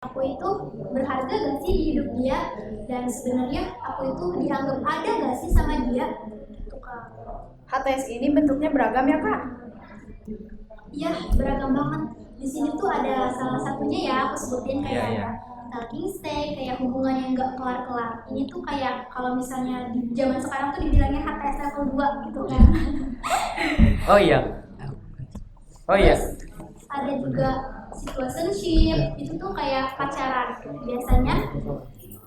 Aku itu berharga gak sih di hidup dia, dan sebenarnya aku itu dianggap ada gak sih sama dia gitu Kak. HTS ini bentuknya beragam ya Kak? Iya, beragam banget. Di sini tuh ada salah satunya ya, aku sebutin kayak Iya. talking stage, kayak hubungan yang gak kelar-kelar. Ini tuh kayak kalau misalnya di zaman sekarang tuh dibilangnya HTS level 2 gitu kan. Oh iya. Terus ada juga situationship, itu tuh kayak pacaran. Biasanya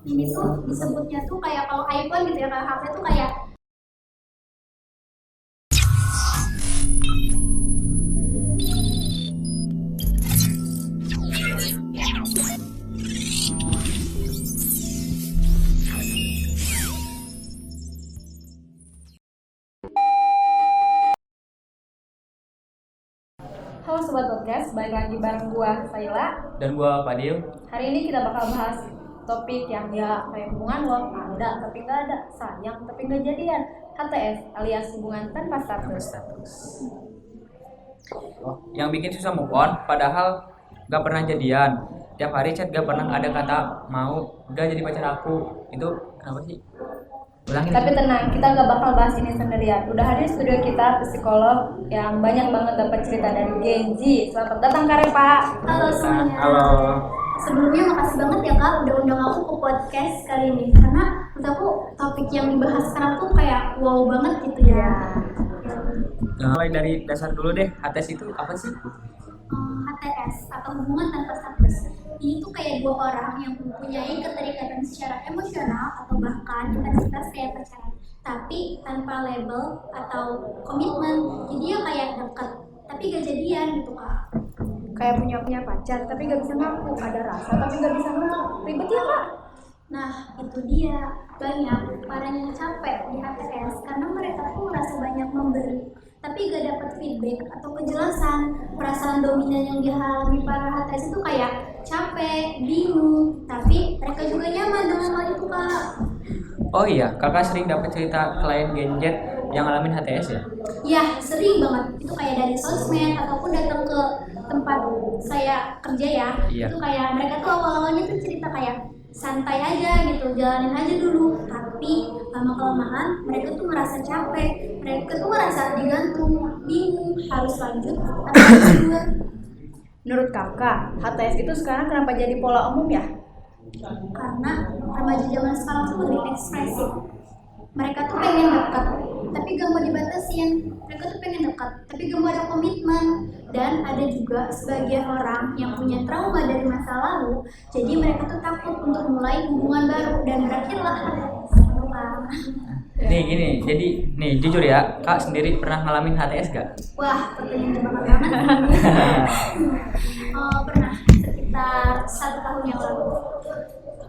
ini tuh disebutnya tuh kayak kalau iPhone gitu ya, kalau HP tuh kayak Halo Sobat Podcast, balik lagi bareng gua Saila. Dan gua Fadil. Hari ini kita bakal bahas topik yang ya kayak hubungan lo ada tapi nggak ada, sayang tapi nggak jadian, HTS alias hubungan tanpa status. Yang bikin susah move on, padahal gak pernah jadian. Tiap hari chat gak pernah ada kata mau gak jadi pacar aku. Itu kenapa sih? Ulangin. Tapi tenang, kita nggak bakal bahas ini sendirian. Udah hadir di studio kita psikolog yang banyak banget dapat cerita dari Genji. Selamat datang Kak Repa. halo semuanya. Halo. Sebelumnya makasih banget ya Kak udah undang aku ke podcast kali ini, karena menurut aku topik yang dibahas sekarang tuh kayak wow banget gitu ya. Mulai dari dasar dulu deh. HTS itu apa sih? HTS atau hubungan tanpa status. Ini tuh kayak dua orang yang mempunyai keterikatan secara emosional atau bahkan intensitas kayak pacaran, tapi tanpa label atau komitmen. Jadi ya kayak dekat, tapi gak jadian gitu Kak. Kayak punya pacar tapi nggak bisa ngaku, ada rasa tapi nggak bisa ngaku. Ribet ya Kak? Nah itu dia, banyak orang yang capek di HTS karena mereka tuh merasa banyak memberi tapi gak dapat feedback atau kejelasan. Perasaan dominan yang dialami para HTS itu kayak capek, bingung, tapi mereka juga nyaman dengan hal itu Kak. Oh iya, kakak sering dapat cerita klien Genjet yang ngalamin HTS ya? Iya, sering banget. Itu kayak dari sosmed ataupun datang ke tempat saya kerja ya. Iya. Itu kayak mereka tuh awal-awalnya tuh cerita kayak santai aja gitu, jalanin aja dulu. Tapi lama-kelamaan mereka tuh merasa capek. Mereka tuh merasa digantung, bingung, harus lanjut atau mundur. Menurut kakak, HTS itu sekarang kenapa jadi pola umum ya? Karena remaja zaman sekarang tuh lebih ekspresif. Mereka tuh pengen dekat, tapi gak mau dibatasin. Mereka tuh pengen dekat, tapi gak mau ada komitmen. Dan ada juga sebagian orang yang punya trauma dari masa lalu, jadi mereka tuh takut untuk mulai hubungan baru dan berakhirlah HTS. Nih gini, jadi nih jujur ya, kak sendiri pernah ngalamin HTS gak? Wah, pertanyaan jebakan banget. Pernah sekitar 1 tahun yang lalu.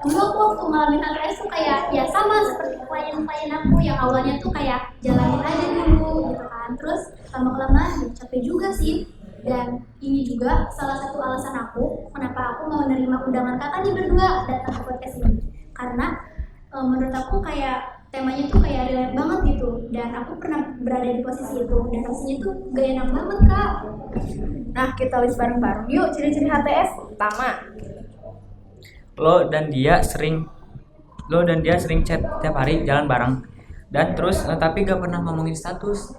Dulu aku waktu ngalamin HTS tuh kayak ya sama seperti klien-klien aku yang awalnya tuh kayak jalanin aja dulu gitu kan. Terus lama-kelamaan capek juga sih. Dan ini juga salah satu alasan aku kenapa aku mau menerima undangan kakak nih berdua datang ke podcast ini. Karena menurut aku kayak temanya tuh kayak relate banget gitu, dan aku pernah berada di posisi itu dan rasanya tuh gak enak banget Kak. Nah, kita list bareng-bareng yuk ciri-ciri HTS. Pertama, Lo dan dia sering chat tiap hari, jalan bareng, dan terus tapi gak pernah ngomongin status.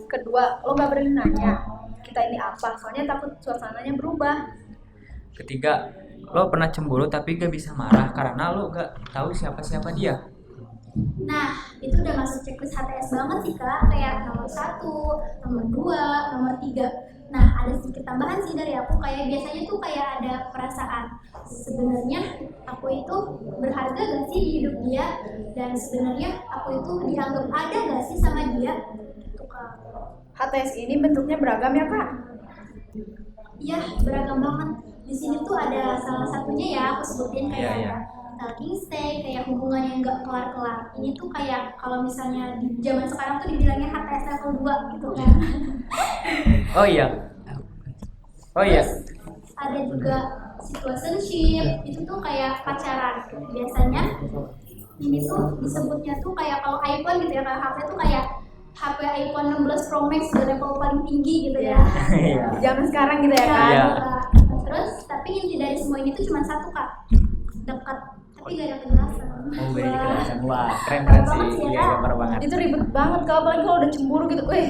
kedua, lo gak berani nanya kita ini apa, soalnya takut suasananya berubah. Ketiga, lo pernah cemburu tapi gak bisa marah karena lo gak tahu siapa-siapa dia. Nah, itu udah masuk checklist HTS banget sih Kak, kayak nomor 1, nomor 2, nomor 3. Nah, ada sedikit tambahan sih dari aku, kayak biasanya tuh kayak ada perasaan sebenarnya aku itu berharga gak sih di hidup dia, dan sebenarnya aku itu dianggap ada gak sih sama dia gitu Kak. HTS ini bentuknya beragam ya Kak? Iya, beragam banget. Di sini tuh ada salah satunya ya, aku sebutin kayak Iya. talking stage, kayak hubungan yang gak kelar-kelar. Ini tuh kayak kalau misalnya di zaman sekarang tuh dibilangnya HTS level 2 gitu kan. Oh iya. Terus ada juga situationship, itu tuh kayak pacaran. Biasanya ini tuh disebutnya tuh kayak kalau iPhone gitu ya, kalau HP tuh kayak HP iPhone 16 Pro Max level paling tinggi gitu ya. Iya. Zaman sekarang gitu ya Kak? Iya. Terus tapi Tapi inti dari semua ini tuh cuma satu kak, dekat tapi gak ada kejelasan. Oh, beda kejelasan. Wah, keren Parah sih. banget sih, Iya, ya. iya, parah banget. Itu ribet banget kak, apalagi kalau udah cemburu gitu. Wih,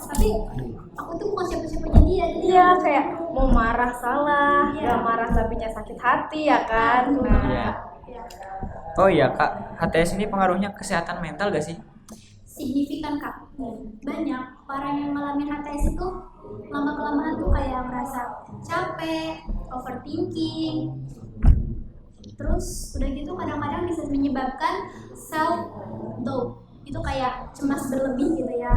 tapi aku tuh bukan siapa-siapanya dia. Jadi Iya, kayak mau marah salah, Iya. gak marah tapinya sakit hati ya kan. Nah, Iya. ya, Oh iya kak, HTS ini pengaruhnya kesehatan mental gak sih? signifikan kak. Banyak orang yang mengalami HTS itu lama-kelamaan tuh kayak merasa capek, overthinking. Terus udah gitu kadang-kadang bisa menyebabkan self doubt. Itu kayak cemas berlebih gitu ya.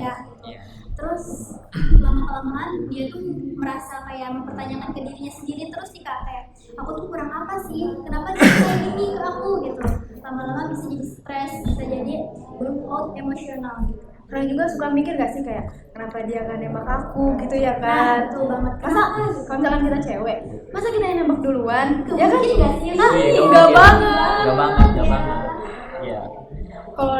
Ya. Iya. Terus lama-kelamaan dia tuh merasa kayak mempertanyakan ke dirinya sendiri terus sih kak, kayak aku tuh kurang apa sih, kenapa dia kayak gini ke aku gitu. Lama-lama bisa jadi stres, bisa jadi burnout emosional gitu. Kalian juga suka mikir gak sih kayak kenapa dia gak nembak aku gitu ya kan? Betul banget. Masa kalau misalkan kita cewek, masa kita yang nembak duluan? Ya kan? Mungkin gak sih? Ah, Iya, enggak iya. banget. Gak banget, gak banget. Iya. Kalau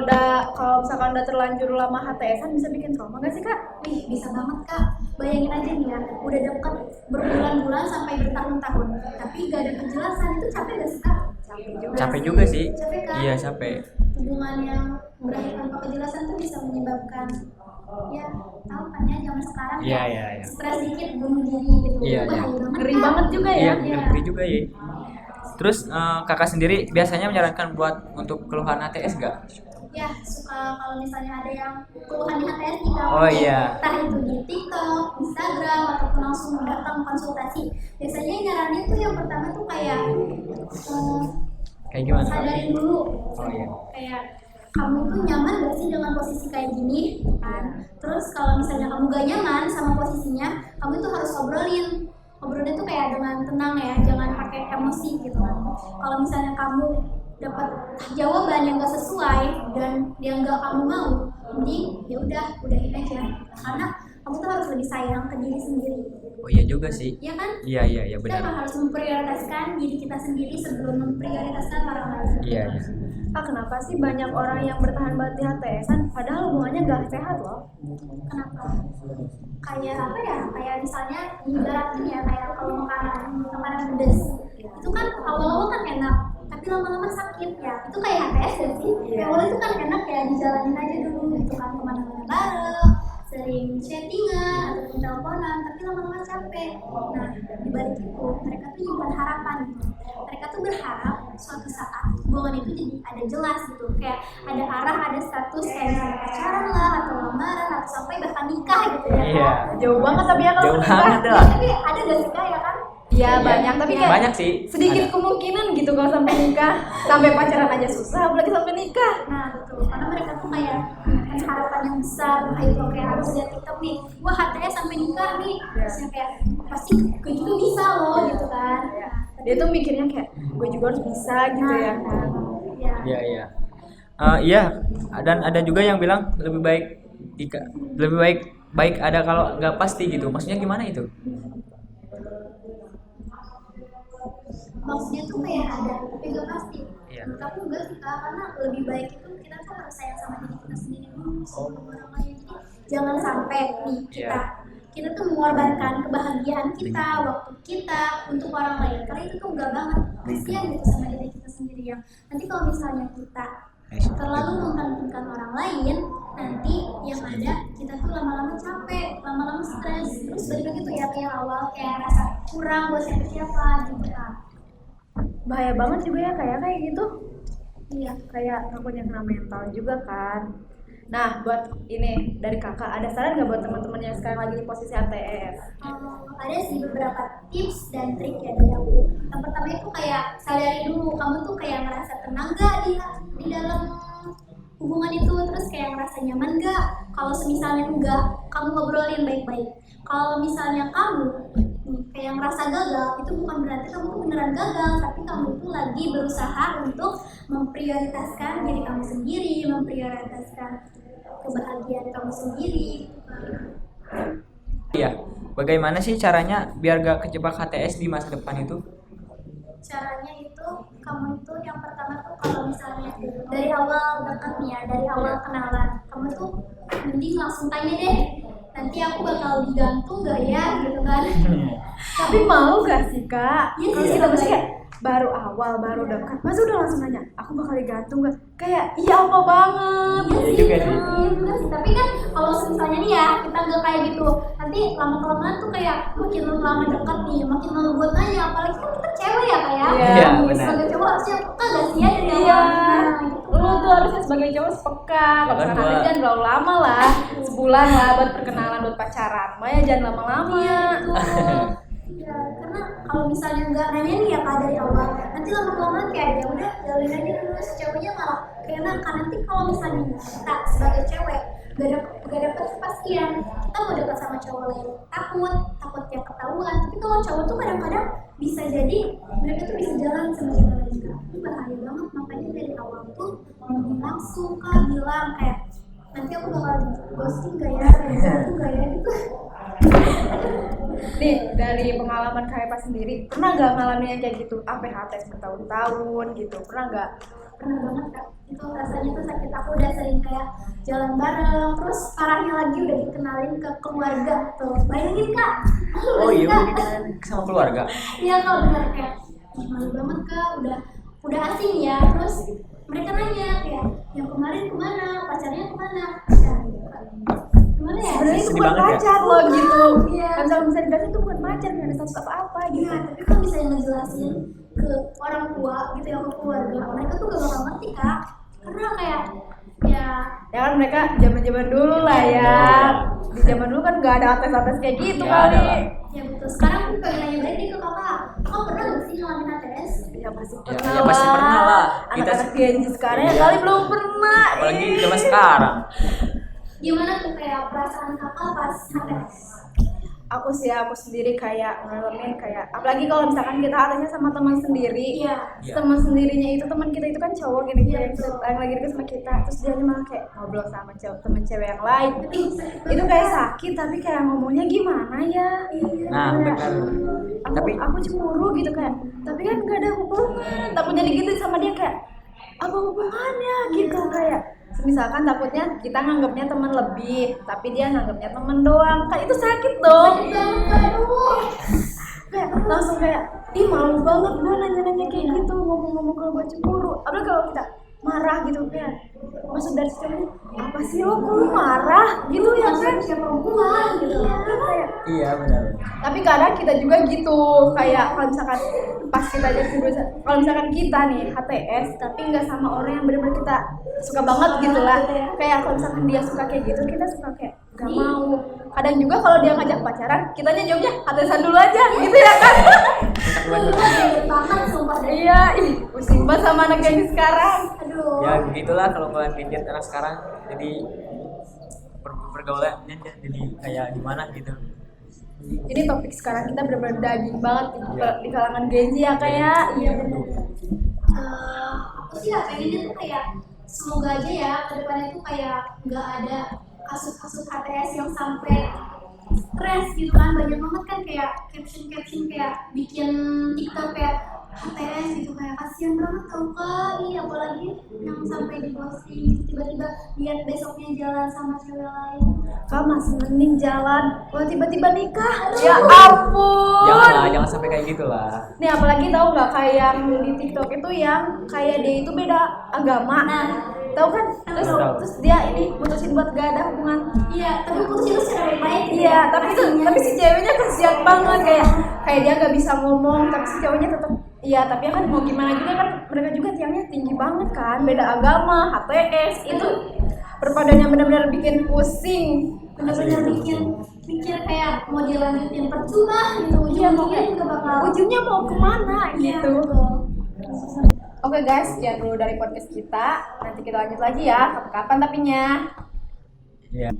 misalkan udah terlanjur lama HTS-an bisa bikin trauma gak sih kak? Wih, bisa banget kak. Bayangin aja nih ya, udah deket berbulan-bulan sampai bertahun-tahun, tapi gak ada kejelasan, itu capek gak sih kak? Capek juga sih. Capek kan? Iya, capek. Hubungan yang berakhir tanpa kejelasan tuh bisa menyebabkan, ya tahu kan ya zaman sekarang Iya, ya, iya, iya. stres dikit bunuh diri gitu. Iya, iya. Bahaya banget, Ngeri Kak. banget juga ya. Iya, Iya. ngeri juga ya. Terus kakak sendiri biasanya menyarankan buat untuk keluhan HTS gak? Ya, suka kalau misalnya ada yang keluhan di HTS nih Kak. Oh, iya. Entah itu di TikTok, Instagram, ataupun langsung datang konsultasi. Biasanya nyaranin tuh yang pertama tuh kayak Kayak gimana? Kak? sadarin dulu. Oh iya. Kayak kamu tuh nyaman gak sih dengan posisi kayak gini kan? Terus kalau misalnya kamu gak nyaman sama posisinya, kamu tuh harus ngobrolnya tuh kayak dengan tenang ya, jangan pakai emosi gitu kan. Kalau misalnya kamu dapat jawaban yang gak sesuai dan yang gak kamu mau, mending ya udahin aja, karena kamu tuh harus lebih sayang ke diri sendiri. Oh iya juga sih. Ya kan? Iya, iya, iya Kita benar. harus memprioritaskan diri kita sendiri sebelum memprioritaskan orang lain. Iya, iya. Kak, kenapa sih banyak orang yang bertahan banget di HTS-an padahal hubungannya gak sehat loh? Kenapa? Kayak apa ya? Kayak misalnya ibaratin ya, kayak kalau makanan pedas, itu kan awal-awal kan enak, tapi lama-lama sakit ya. Itu kayak HTS ya sih. Iya. Awalnya itu kan enak ya, dijalanin aja dulu gitu kan, kemana-mana bareng, sering chattingan ataupun teleponan, tapi lama-lama capek. Nah, dibalik itu mereka tuh nyimpan harapan gitu. Mereka tuh berharap suatu saat hubungan itu jadi ada jelas gitu, kayak ada arah, ada status kayak misalnya pacaran lah, atau lamaran, atau sampai bahkan nikah gitu ya. Iya. Jauh banget tapi ya kalau Jauh nikah. banget Ya, lah. tapi ada gak sih kak ya kan? Iya banyak, tapi kayak Banyak sih. sedikit Ada. kemungkinan gitu kalau sampai nikah. Sampai pacaran aja susah, apalagi sampai nikah. Nah betul, karena mereka tuh kayak punya harapan yang besar, kayak kayak harus lihat TikTok nih, wah HTS sampai nikah nih, terusnya kayak pasti gue juga bisa loh gitu kan. Dia tuh mikirnya kayak gue juga harus bisa gitu ya. Ya. Iya, iya. Iya, dan ada juga yang bilang lebih baik ada kalau nggak pasti gitu. Maksudnya gimana itu? Maksudnya tuh kayak ada, tapi gak pasti. Iya. Menurut aku enggak sih kak, karena lebih baik itu kita tuh harus sayang sama diri kita sendiri dulu sebelum orang lain. Jadi jangan sampai nih kita tuh mengorbankan kebahagiaan kita, waktu kita untuk orang lain, karena itu tuh enggak banget. Kasihan gitu sama diri kita sendiri yang nanti kalau misalnya kita terlalu mementingkan orang lain, nanti yang ada kita tuh lama-lama capek, lama-lama stres, terus balik lagi tuh ya kayak awal kayak rasa kurang buat siapa-siapa gitu kan. Bahaya banget juga ya kayak gitu. Iya. Kayak takutnya kena mental juga kan. Nah, buat ini dari kakak, ada saran nggak buat teman-teman yang sekarang lagi di posisi HTS? Ada sih beberapa tips dan trik ya dari aku. Yang pertama itu kayak sadari dulu kamu tuh kayak ngerasa tenang gak di dalam hubungan itu, terus kayak ngerasa nyaman gak. Kalau semisalnya enggak, kamu ngobrolin baik-baik. Kalau misalnya kamu kayak ngerasa gagal, itu bukan berarti kamu tuh beneran gagal, tapi kamu tuh lagi berusaha untuk memprioritaskan diri kamu sendiri, memprioritaskan kebahagiaan kamu sendiri. Iya. Bagaimana sih caranya biar gak kejebak HTS di masa depan itu? Caranya itu kamu itu yang pertama tuh kalau misalnya dari awal dekat nih ya, dari awal kenalan, kamu tuh mending langsung tanya deh, nanti aku bakal digantung gak ya gitu kan. Tapi mau gak sih kak? Iya Kalau sih, kita masih baik. kayak baru awal, baru dekat, masa udah langsung nanya, aku bakal digantung gak? Kayak iya apa banget. Iya Iya sih, juga sih. iya juga sih. Tapi kan kalau misalnya nih ya kita nggak kayak gitu, nanti lama kelamaan tuh kayak makin lama dekat nih, makin lama buat nanya. Apalagi kan kita cewek ya kayak. Iya, benar. Sebagai cowok harusnya peka gak sih ya dari Iya, awal? Nah, gitu. lu tuh harusnya sebagai cowok peka. Kalau Kan misalkan gua- nanti jangan terlalu lama lah, sebulan lah buat perkenalan, buat pacaran. Maya jangan lama-lama. Iya betul. Ya, karena kalau misalnya nggak nanya nih ya kak dari awal, nanti lama-kelamaan kayak ya udah jalin aja dulu, si ceweknya malah keenakan. Nanti kalau misalnya kita sebagai cewek gak dapet kepastian, kita mau dekat sama cowok lain takut yang ketahuan. Tapi kalau cowok tuh kadang-kadang bisa jadi mereka tuh bisa jalan sama cewek lain kak. Itu bahaya banget, makanya dari awal tuh langsung kak bilang kayak nanti aku bakal ghosting gak ya, gitu gak ya gitu. Nih, dari pengalaman Kak Epa sendiri, pernah gak ngalamin yang kayak gitu? HTS bertahun-tahun gitu, pernah gak? Pernah banget kak, itu rasanya tuh sakit. Aku udah sering kayak jalan bareng, terus parahnya lagi udah dikenalin ke keluarga tuh. Bayangin kak. Oh iya, Kak. mungkin sama keluarga. Iya kak, bener kayak "Ih, malu banget kak, udah asing ya." Terus mereka nanya kayak yang kemarin kemana, pacarnya kemana. Ya, gimana ya? Sebenarnya itu Sedih bukan banget ya. pacar loh gitu. Iya. Kan kalau bisa dibilang itu bukan pacar, gak ada status apa-apa gitu. Iya, tapi kan bisa ngejelasin ke orang tua gitu ya, ke keluarga. Mereka tuh gak bakal ngerti kak, karena kayak ya Ya kan mereka zaman-zaman dulu lah ya. Di zaman dulu kan gak ada HTS kayak gitu Ya, kali. ada lah. ya betul. Sekarang aku pengen nanya balik nih ke kakak, kakak pernah gak sih ngalamin HTS? Ya pasti Ya, pernah ya pasti pernah lah. Anak-anak Gen Z sekarang ya Iya. kali belum pernah. Apalagi zaman sekarang. Gimana tuh kayak perasaan kakak pas HTS? Aku sendiri kayak ngalamin kayak apalagi kalau misalkan kita HTS-nya sama teman sendiri. Iya. Iya. Teman sendirinya itu teman kita itu kan cowok gini yang lagi deket sama kita, terus dia malah kayak ngobrol sama temen cewek yang lain. Itu kayak sakit, tapi kayak ngomongnya gimana ya? Nah, benar. Aku cemburu gitu kan, tapi kan gak ada hubungan. Takutnya digituin sama dia kayak apa hubungannya gitu kayak. Misalkan takutnya kita nganggapnya teman lebih, tapi dia nganggapnya teman doang, kan itu sakit dong. Kayak langsung kayak, ih malu banget gue nanya-nanya kayak gitu, ngomong-ngomong kalau gue cemburu. Apalagi kalau kita marah gitu kan, maksud dari situ apa sih lo kok lu marah gitu ya kan? Siapa hubungan gitu? Kayak Iya benar. tapi kadang kita juga gitu kayak kalau misalkan pas kita jadi kalau misalkan kita nih HTS tapi nggak sama orang yang benar-benar kita suka banget gitu lah, kayak kalau misalkan dia suka kayak gitu kita suka kayak gak mau. Kadang juga kalau dia ngajak pacaran kitanya jawabnya HTSan dulu aja gitu ya kan. Ribet banget sumpah deh. Iya, ih pusing banget sama anak yang sekarang. Aduh. Ya begitulah kalau kalian pikir anak sekarang, jadi pergaulannya jadi kayak gimana gitu. Ini topik sekarang kita benar-benar daging banget di kalangan Gen Z ya kayak. Iya benar. Aku sih ya pengennya tuh kayak semoga aja ya kedepannya tuh kayak nggak ada kasus-kasus HTS yang sampai stres gitu kan. Banyak banget kan kayak caption kayak bikin TikTok kayak HTS gitu, kayak kasihan banget tau kak. Iya, apalagi yang sampai di ghosting tiba-tiba lihat besoknya jalan sama cewek lain. Kak masih mending jalan, wah tiba-tiba nikah. Ya ampun. Jangan sampai kayak gitulah. Nih apalagi tahu nggak kayak yang di TikTok itu yang kayak dia itu beda agama. Nah, Tahu kan? Terus Tahu. terus dia ini mutusin buat gak ada hubungan. iya, tapi putus itu secara baik-baik gitu Iya, ya. tapi si ceweknya kasihan banget kayak dia nggak bisa ngomong, tapi si ceweknya tetap iya, tapi kan mau gimana juga kan mereka juga tiangnya tinggi banget kan, beda agama, HTS itu perpaduannya benar-benar bikin pusing. Bener-bener bikin mikir kayak mau dilanjutin percuma gitu. Iya, Ujung-ujungnya juga bakal ujungnya mau kemana Iya, gitu. betul. Oke guys, sekian dulu dari podcast kita. Nanti kita lanjut lagi ya, kapan tapinya. Iya.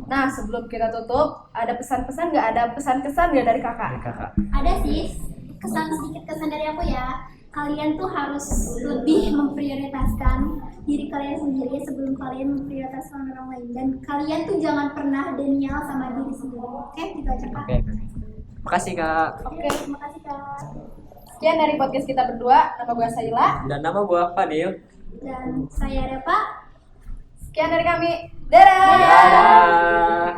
Nah, sebelum kita tutup, ada pesan-pesan nggak? Ada pesan-kesan nggak dari kakak? Dari kakak. Ada sih sedikit kesan dari aku ya. Kalian tuh harus lebih memprioritaskan diri kalian sendiri sebelum kalian memprioritaskan orang lain, dan kalian tuh jangan pernah denial sama diri sendiri. Oke, gitu aja kak. Oke. Makasih kak. Oke, terima kasih kak. Sekian dari podcast kita berdua. Nama gue Saila. Dan nama gua Fadil. Dan saya Repa. Sekian dari kami. Dadah. Dadah.